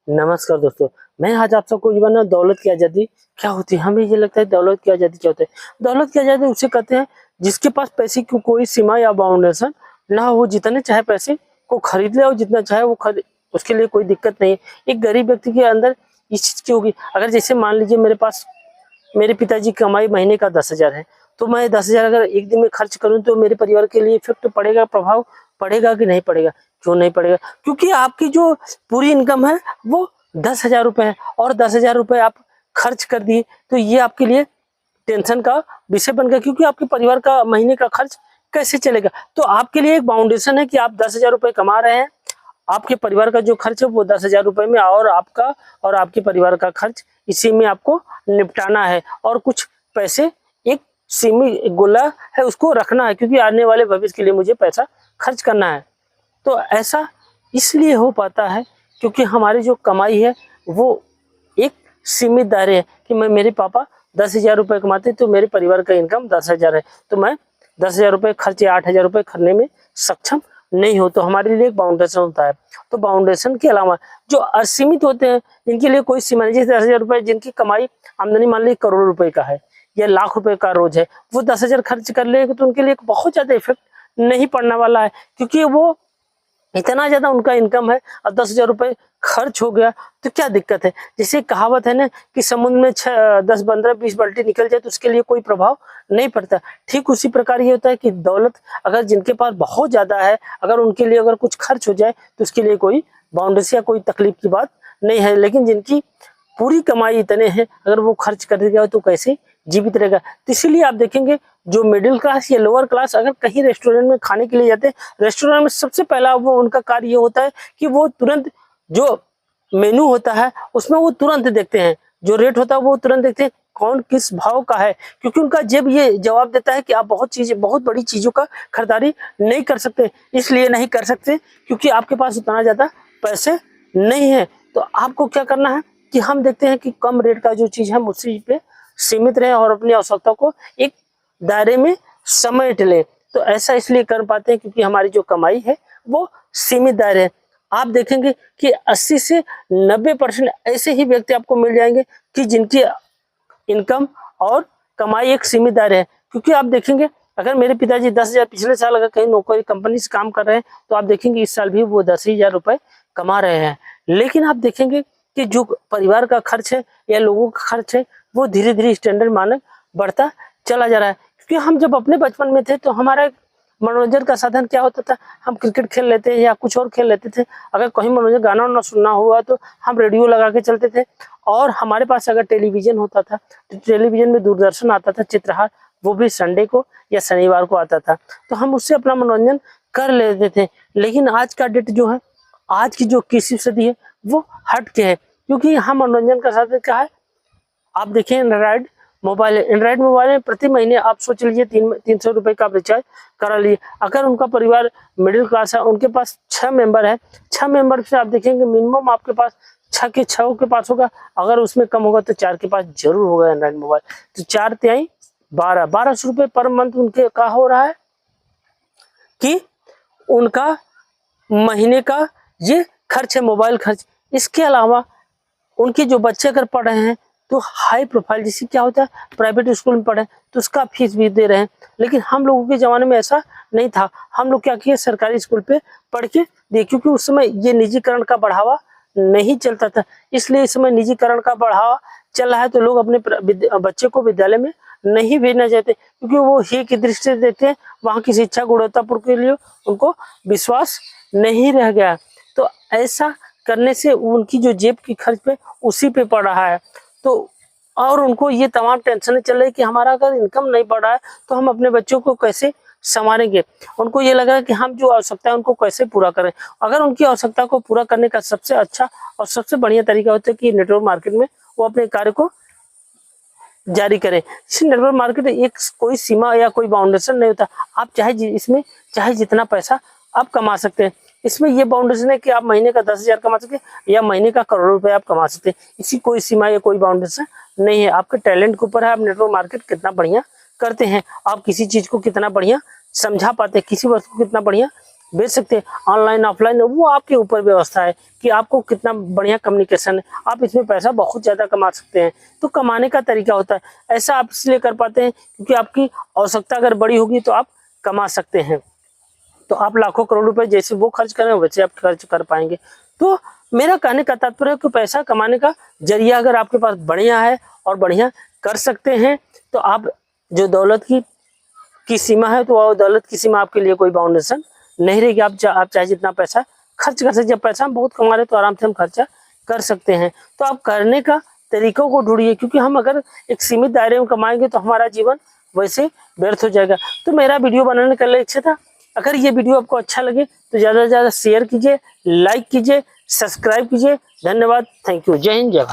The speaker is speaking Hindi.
नमस्कार दोस्तों, मैं आज आप सबको जीवन में दौलत की आज़ादी क्या होती है। हमें ये लगता है दौलत की आज़ादी क्या होता है। दौलत की आज़ादी उसे कहते हैं जिसके पास पैसे की कोई सीमा या बाउंडेशन ना हो, जितने चाहे पैसे को खरीद ले और जितना चाहे वो खरीद, उसके लिए कोई दिक्कत नहीं है। एक गरीब व्यक्ति के अंदर इस चीज़ की होगी। अगर जैसे मान लीजिए मेरे पिताजी की कमाई महीने का 10,000 है, तो मैं 10,000 अगर एक दिन में खर्च करूं तो मेरे परिवार के लिए इफेक्ट पड़ेगा, प्रभाव पड़ेगा कि नहीं पड़ेगा? क्यों नहीं पड़ेगा? क्योंकि आपकी जो पूरी इनकम है वो 10,000 रुपए है और 10,000 रुपए आप खर्च कर दिए, तो ये आपके लिए टेंशन का विषय बन गया, क्योंकि आपके परिवार का महीने का खर्च कैसे चलेगा। तो आपके लिए एक बाउंडेशन है कि आप 10,000 रुपए कमा रहे हैं, आपके परिवार का जो खर्च है वो 10,000 रुपए में, और आपका और आपके परिवार का खर्च इसी में आपको निपटाना है। और कुछ पैसे एक सीमित गोला है उसको रखना है, क्योंकि आने वाले भविष्य के लिए मुझे पैसा खर्च करना है। तो ऐसा इसलिए हो पाता है क्योंकि हमारी जो कमाई है वो एक सीमित दायरे है कि मेरे पापा 10,000 रुपये कमाते, तो मेरे परिवार का इनकम 10,000 है, तो मैं 10,000 रुपये खर्चे 8,000 रुपये करने में सक्षम नहीं हो। तो हमारे लिए एक बाउंडेशन होता है। तो बाउंडेशन के अलावा जो असीमित होते हैं, जिनके लिए कोई सीमा नहीं, जैसे 10,000 रुपये जिनकी कमाई आमदनी मान लीजिए करोड़ रुपए का है या लाख रुपए का रोज है, वो 10,000 खर्च कर लेगा तो उनके लिए बहुत ज्यादा इफेक्ट नहीं पड़ने वाला है, क्योंकि वो इतना ज्यादा उनका इनकम है और 10,000 रुपये खर्च हो गया तो क्या दिक्कत है। जैसे कहावत है ना कि समुद्र में 10, 15, 20 बाल्टी निकल जाए तो उसके लिए कोई प्रभाव नहीं पड़ता। ठीक उसी प्रकार ये होता है कि दौलत अगर जिनके पास बहुत ज्यादा है, अगर उनके लिए अगर कुछ खर्च हो जाए तो उसके लिए कोई बाउंड्री या कोई तकलीफ की बात नहीं है। लेकिन जिनकी पूरी कमाई इतने हैं, अगर वो खर्च कर देगा तो कैसे जीवित रहेगा। तो इसीलिए आप देखेंगे जो मिडिल क्लास या लोअर क्लास अगर कहीं रेस्टोरेंट में खाने के लिए जाते हैं, रेस्टोरेंट में सबसे पहला वो उनका कार्य ये होता है कि वो तुरंत जो मेनू होता है उसमें वो तुरंत देखते हैं, जो रेट होता है वो तुरंत देखते हैं कौन किस भाव का है, क्योंकि उनका जेब ये जवाब देता है कि आप बहुत बड़ी चीजों का खरीदारी नहीं कर सकते। इसलिए नहीं कर सकते क्योंकि आपके पास उतना ज्यादा पैसे नहीं है। तो आपको क्या करना है कि हम देखते हैं कि कम रेट का जो चीज है उसी पे सीमित रहे और अपनी आवश्यकता को एक दायरे में समेट ले। तो ऐसा इसलिए कर पाते हैं क्योंकि हमारी जो कमाई है वो सीमित दायरे है। आप देखेंगे कि 80 से 90% ऐसे ही व्यक्ति आपको मिल जाएंगे कि जिनकी इनकम और कमाई एक सीमित दायरे है। क्योंकि आप देखेंगे अगर मेरे पिताजी 10,000 पिछले साल अगर कहीं नौकरी कंपनी से काम कर रहे हैं तो आप देखेंगे इस साल भी वो 10,000 रुपए कमा रहे हैं। लेकिन आप देखेंगे कि जो परिवार का खर्च है या लोगों का खर्च है वो धीरे धीरे स्टैंडर्ड मानक बढ़ता चला जा रहा है। क्योंकि हम जब अपने बचपन में थे तो हमारा मनोरंजन का साधन क्या होता था, हम क्रिकेट खेल लेते हैं या कुछ और खेल लेते थे। अगर कहीं मनोरंजन गाना वाना सुनना हुआ तो हम रेडियो लगा के चलते थे, और हमारे पास अगर टेलीविजन होता था तो टेलीविजन में दूरदर्शन आता था चित्रहार, वो भी संडे को या शनिवार को आता था, तो हम उससे अपना मनोरंजन कर लेते थे। लेकिन आज का डेट जो है, आज की जो 21वीं सदी है वो हट के है, क्योंकि यहाँ मनोरंजन का साधन क्या है। आप देखिए एंड्रॉइड मोबाइल में प्रति महीने आप सोच लीजिए 300 रुपए का रिचार्ज करा लिए। अगर उनका परिवार मिडिल क्लास है, उनके पास 6 मेंबर है, 6 मेंबर से आप देखेंगे मिनिमम आपके पास 6 के पास होगा, अगर उसमें कम होगा तो 4 के पास जरूर होगा एंड्रॉइड मोबाइल। तो 4 तिहाई 1200 रुपये पर मंथ उनके का हो रहा है कि उनका महीने का ये खर्च है, मोबाइल खर्च। इसके अलावा उनके जो बच्चे अगर पढ़ रहे हैं तो हाई प्रोफाइल, जैसे क्या होता है प्राइवेट स्कूल में पढ़े तो उसका फीस भी दे रहे हैं। लेकिन हम लोगों के जमाने में ऐसा नहीं था, हम लोग क्या किए सरकारी स्कूल पे पढ़ के दिए, क्योंकि उस समय ये निजीकरण का बढ़ावा नहीं चलता था। इसलिए इस समय निजीकरण का बढ़ावा चल रहा है तो लोग अपने बच्चे को विद्यालय में नहीं भेजना चाहते, क्योंकि वो ही की दृष्टि से देखते हैं वहाँ की शिक्षा गुणवत्तापूर्ण के लिए उनको विश्वास नहीं रह गया। तो ऐसा करने से उनकी जो जेब की खर्च पे उसी पे पड़ रहा है। तो और उनको ये तमाम टेंशन चल रही है कि हमारा अगर इनकम नहीं बढ़ रहा है तो हम अपने बच्चों को कैसे संभालेंगे। उनको ये लग रहा है कि हम जो आवश्यकता है उनको कैसे पूरा करें। अगर उनकी आवश्यकता को पूरा करने का सबसे अच्छा और सबसे बढ़िया तरीका होता है कि नेटवर्क मार्केट में वो अपने कार्य को जारी करें। नेटवर्क मार्केट एक कोई सीमा या कोई बाउंडेशन नहीं होता, आप इसमें चाहे जितना पैसा आप कमा सकते हैं। इसमें ये बाउंडेशन है कि आप महीने का 10,000 कमा सकते हैं या महीने का करोड़ रुपए आप कमा सकते हैं। इसी कोई सीमा या कोई बाउंडेशन नहीं है, आपके टैलेंट के ऊपर है। आप नेटवर्क मार्केट कितना बढ़िया करते हैं, आप किसी चीज को कितना बढ़िया समझा पाते हैं, किसी वस्तु को कितना बढ़िया बेच सकते हैं, ऑनलाइन ऑफलाइन, वो आपके ऊपर व्यवस्था है कि आपको कितना बढ़िया कम्युनिकेशन है, आप इसमें पैसा बहुत ज़्यादा कमा सकते हैं। तो कमाने का तरीका होता है, ऐसा आप इसलिए कर पाते हैं क्योंकि आपकी आवश्यकता अगर बड़ी होगी तो आप कमा सकते हैं। तो आप लाखों करोड़ रुपए जैसे वो खर्च करें वैसे आप खर्च कर पाएंगे। तो मेरा कहने का तात्पर्य है कि पैसा कमाने का जरिया अगर आपके पास बढ़िया है और बढ़िया कर सकते हैं, तो आप जो दौलत की सीमा है, तो वो दौलत की सीमा आपके लिए कोई बाउंडेशन नहीं रहेगी। आप चाहे जितना पैसा खर्च कर सकते, जब पैसा हम बहुत कमा रहे तो आराम से हम खर्चा कर सकते हैं। तो आप करने का तरीकों को ढूंढिए, क्योंकि हम अगर एक सीमित दायरे में कमाएंगे तो हमारा जीवन वैसे व्यर्थ हो जाएगा। तो मेरा वीडियो बनाने का लक्ष्य था। अगर ये वीडियो आपको अच्छा लगे तो ज़्यादा से ज़्यादा शेयर कीजिए, लाइक कीजिए, सब्सक्राइब कीजिए। धन्यवाद, थैंक यू, जय हिंद, जय भारत।